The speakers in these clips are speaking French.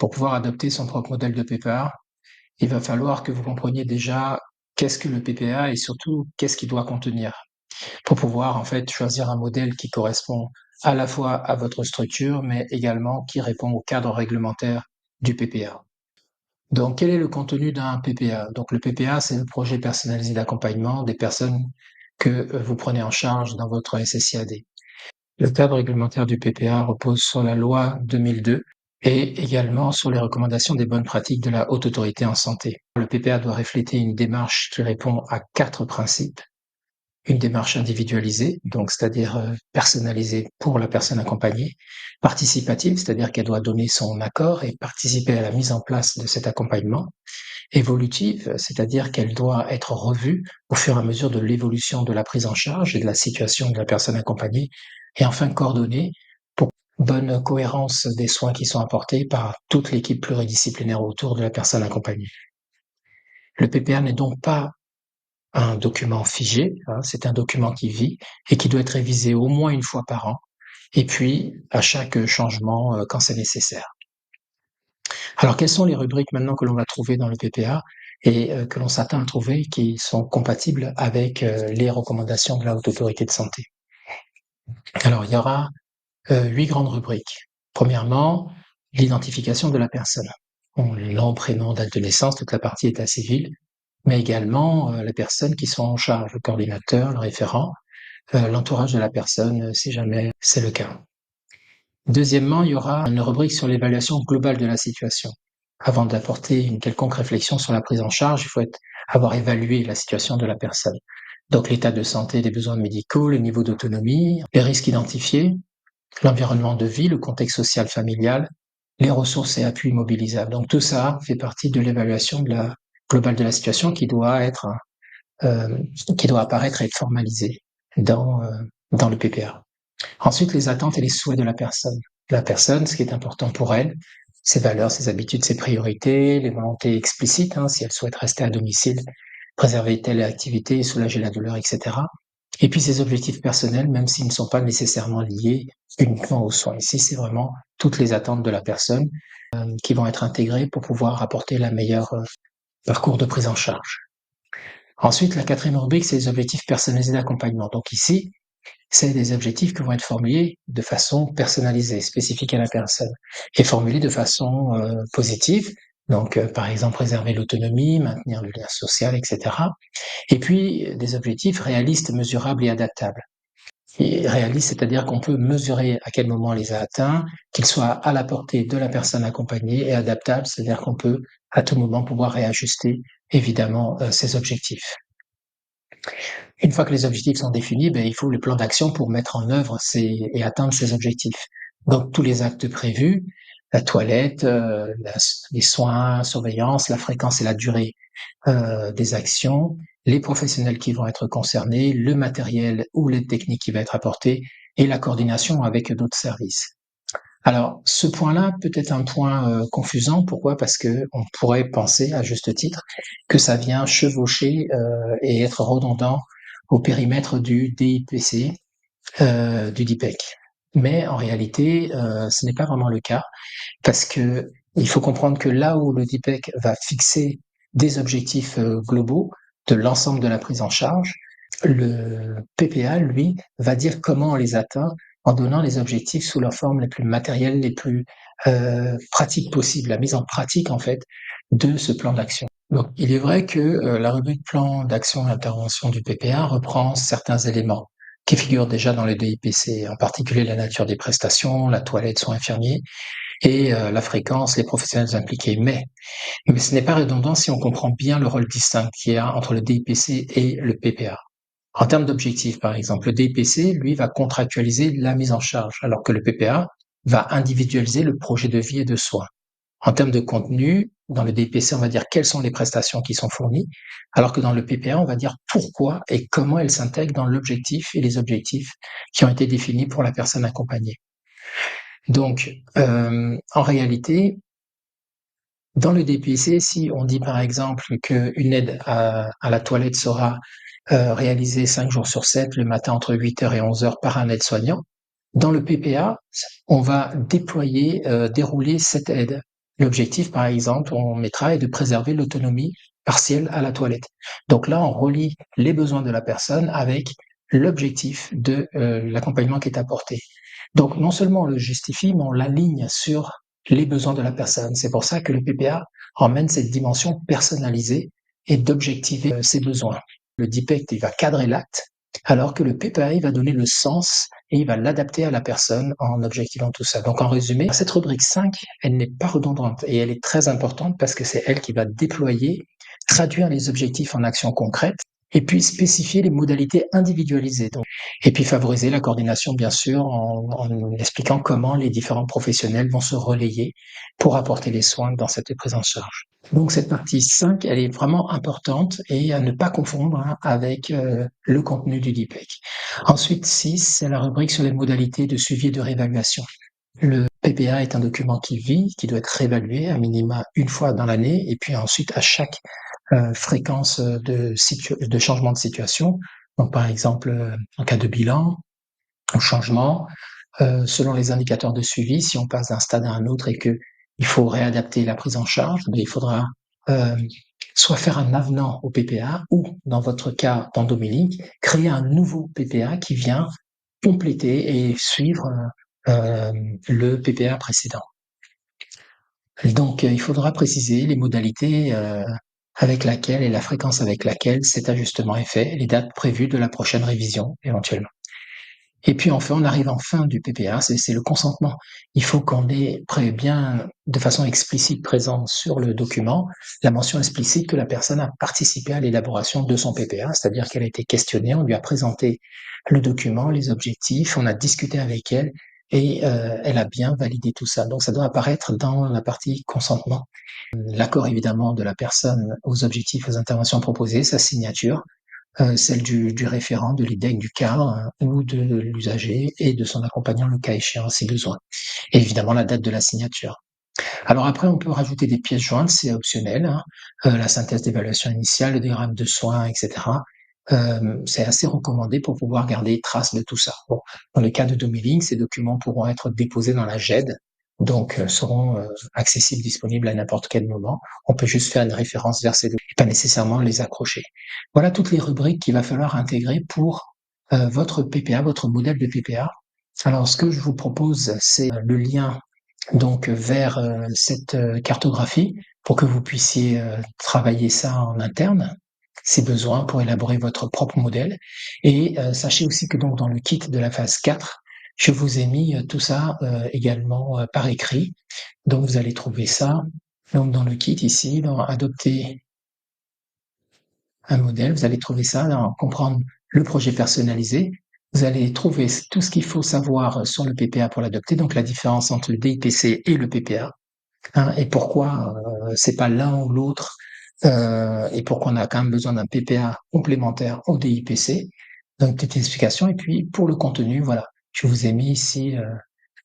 pour pouvoir adopter son propre modèle de PPA, il va falloir que vous compreniez déjà qu'est-ce que le PPA et surtout qu'est-ce qu'il doit contenir pour pouvoir en fait choisir un modèle qui correspond à la fois à votre structure, mais également qui répond au cadre réglementaire du PPA. Donc, quel est le contenu d'un PPA? Donc, le PPA, c'est le projet personnalisé d'accompagnement des personnes que vous prenez en charge dans votre SSIAD. Le cadre réglementaire du PPA repose sur la loi 2002 et également sur les recommandations des bonnes pratiques de la Haute Autorité en santé. Le PPA doit refléter une démarche qui répond à 4 principes. Une démarche individualisée, donc c'est-à-dire personnalisée pour la personne accompagnée, participative, c'est-à-dire qu'elle doit donner son accord et participer à la mise en place de cet accompagnement, évolutive, c'est-à-dire qu'elle doit être revue au fur et à mesure de l'évolution de la prise en charge et de la situation de la personne accompagnée, et enfin coordonnée pour bonne cohérence des soins qui sont apportés par toute l'équipe pluridisciplinaire autour de la personne accompagnée. Le PPA n'est donc pas un document figé, hein, c'est un document qui vit et qui doit être révisé au moins une fois par an, et puis à chaque changement quand c'est nécessaire. Alors quelles sont les rubriques maintenant que l'on va trouver dans le PPA et que l'on s'attend à trouver qui sont compatibles avec les recommandations de la Haute Autorité de santé? Alors il y aura 8 grandes rubriques. Premièrement, l'identification de la personne. Nom, prénom, date de naissance, toute la partie état civil, mais également les personnes qui sont en charge, le coordinateur, le référent, l'entourage de la personne, si jamais c'est le cas. Deuxièmement, il y aura une rubrique sur l'évaluation globale de la situation. Avant d'apporter une quelconque réflexion sur la prise en charge, il faut avoir évalué la situation de la personne. Donc l'état de santé, les besoins médicaux, le niveau d'autonomie, les risques identifiés, l'environnement de vie, le contexte social familial, les ressources et appuis mobilisables. Donc tout ça fait partie de l'évaluation globale de la situation qui doit apparaître et être formalisée dans le PPA. Ensuite, les attentes et les souhaits de la personne. La personne, ce qui est important pour elle, ses valeurs, ses habitudes, ses priorités, les volontés explicites, si elle souhaite rester à domicile, préserver telle activité, soulager la douleur, etc. Et puis ses objectifs personnels, même s'ils ne sont pas nécessairement liés uniquement aux soins. Ici, c'est vraiment toutes les attentes de la personne qui vont être intégrées pour pouvoir apporter la meilleure parcours de prise en charge. Ensuite, la quatrième rubrique, c'est les objectifs personnalisés d'accompagnement. Donc ici, c'est des objectifs qui vont être formulés de façon personnalisée, spécifique à la personne, et formulés de façon positive. Donc, par exemple, préserver l'autonomie, maintenir le lien social, etc. Et puis, des objectifs réalistes, mesurables et adaptables. Et réalistes, c'est-à-dire qu'on peut mesurer à quel moment on les a atteints, qu'ils soient à la portée de la personne accompagnée, et adaptables, c'est-à-dire qu'on peut à tout moment pouvoir réajuster, évidemment, ces objectifs. Une fois que les objectifs sont définis, il faut le plan d'action pour mettre en œuvre et atteindre ces objectifs. Donc tous les actes prévus, la toilette, les soins, surveillance, la fréquence et la durée des actions, les professionnels qui vont être concernés, le matériel ou l'aide technique qui va être apportée et la coordination avec d'autres services. Alors, ce point-là peut être un point confusant. Pourquoi? Parce que on pourrait penser, à juste titre, que ça vient chevaucher et être redondant au périmètre du DIPC, du DIPEC. Mais en réalité, ce n'est pas vraiment le cas, parce que il faut comprendre que là où le DIPEC va fixer des objectifs globaux de l'ensemble de la prise en charge, le PPA, lui, va dire comment on les atteint en donnant les objectifs sous leur forme les plus matérielles, les plus pratiques possibles, la mise en pratique en fait de ce plan d'action. Donc, il est vrai que la rubrique plan d'action et intervention du PPA reprend certains éléments qui figurent déjà dans le DIPC, en particulier la nature des prestations, la toilette, soins infirmiers et la fréquence, les professionnels impliqués. Mais ce n'est pas redondant si on comprend bien le rôle distinct qu'il y a entre le DIPC et le PPA. En termes d'objectifs, par exemple, le DIPC, lui, va contractualiser la mise en charge, alors que le PPA va individualiser le projet de vie et de soins. En termes de contenu, dans le DIPC, on va dire quelles sont les prestations qui sont fournies, alors que dans le PPA, on va dire pourquoi et comment elles s'intègrent dans l'objectif et les objectifs qui ont été définis pour la personne accompagnée. Donc, en réalité, dans le DIPC, si on dit par exemple qu'une aide à la toilette sera réalisée 5 jours sur 7, le matin entre 8h et 11h par un aide-soignant, dans le PPA, on va déployer, dérouler cette aide L'objectif, par exemple, on mettra est de préserver l'autonomie partielle à la toilette. Donc là, on relie les besoins de la personne avec l'objectif de l'accompagnement qui est apporté. Donc non seulement on le justifie, mais on l'aligne sur les besoins de la personne. C'est pour ça que le PPA emmène cette dimension personnalisée et d'objectiver ses besoins. Le DIPECT, il va cadrer l'acte, alors que le PPA, il va donner le sens et il va l'adapter à la personne en objectivant tout ça. Donc en résumé, cette rubrique 5, elle n'est pas redondante et elle est très importante parce que c'est elle qui va déployer, traduire les objectifs en actions concrètes et puis spécifier les modalités individualisées. Donc, et puis favoriser la coordination, bien sûr, en expliquant comment les différents professionnels vont se relayer pour apporter les soins dans cette prise en charge. Donc cette partie 5, elle est vraiment importante et à ne pas confondre avec le contenu du DIPEC. Ensuite, 6, c'est la rubrique sur les modalités de suivi et de réévaluation. Le PPA est un document qui vit, qui doit être réévalué à minima une fois dans l'année et puis ensuite à chaque fréquence de changement de situation. Donc par exemple, en cas de bilan ou changement, selon les indicateurs de suivi, si on passe d'un stade à un autre et que il faut réadapter la prise en charge, il faudra soit faire un avenant au PPA ou, dans votre cas, dans Domilink, créer un nouveau PPA qui vient compléter et suivre le PPA précédent. Donc, il faudra préciser les modalités avec laquelle et la fréquence avec laquelle cet ajustement est fait, les dates prévues de la prochaine révision éventuellement. Et puis enfin, on arrive en fin du PPA, c'est le consentement. Il faut qu'on ait bien de façon explicite présente sur le document la mention explicite que la personne a participé à l'élaboration de son PPA, c'est-à-dire qu'elle a été questionnée, on lui a présenté le document, les objectifs, on a discuté avec elle et elle a bien validé tout ça. Donc ça doit apparaître dans la partie consentement. L'accord évidemment de la personne aux objectifs, aux interventions proposées, sa signature, celle du référent, de l'IDEC, du cadre ou de l'usager et de son accompagnant le cas échéant si besoin. Et évidemment la date de la signature. Alors après, on peut rajouter des pièces jointes, c'est optionnel, hein, la synthèse d'évaluation initiale, le diagramme de soins, etc. C'est assez recommandé pour pouvoir garder trace de tout ça. Bon, dans le cas de Domilink, ces documents pourront être déposés dans la GED, donc seront accessibles, disponibles à n'importe quel moment. On peut juste faire une référence vers ces documents et pas nécessairement les accrocher. Voilà toutes les rubriques qu'il va falloir intégrer pour votre PPA, votre modèle de PPA. Alors, ce que je vous propose, c'est le lien donc vers cette cartographie pour que vous puissiez travailler ça en interne, si besoin, pour élaborer votre propre modèle. Et sachez aussi que donc dans le kit de la phase 4, je vous ai mis tout ça également par écrit. Donc vous allez trouver ça donc dans le kit ici, dans Adopter un modèle, vous allez trouver ça dans Comprendre le projet personnalisé. Vous allez trouver tout ce qu'il faut savoir sur le PPA pour l'adopter, donc la différence entre le DIPC et le PPA, hein, et pourquoi c'est pas l'un ou l'autre, et pourquoi on a quand même besoin d'un PPA complémentaire au DIPC. Donc, petite explication. Et puis, pour le contenu, voilà, je vous ai mis ici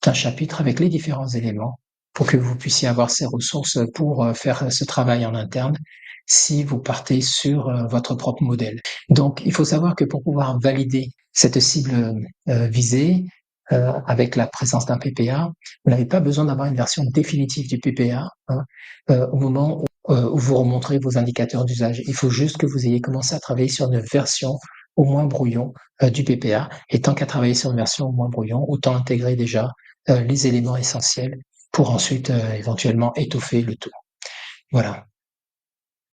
un chapitre avec les différents éléments pour que vous puissiez avoir ces ressources pour faire ce travail en interne si vous partez sur votre propre modèle. Donc, il faut savoir que pour pouvoir valider cette cible visée, avec la présence d'un PPA, vous n'avez pas besoin d'avoir une version définitive du PPA hein, au moment où vous remonterez vos indicateurs d'usage. Il faut juste que vous ayez commencé à travailler sur une version au moins brouillon du PPA. Et tant qu'à travailler sur une version au moins brouillon, autant intégrer déjà les éléments essentiels pour ensuite éventuellement étoffer le tout. Voilà.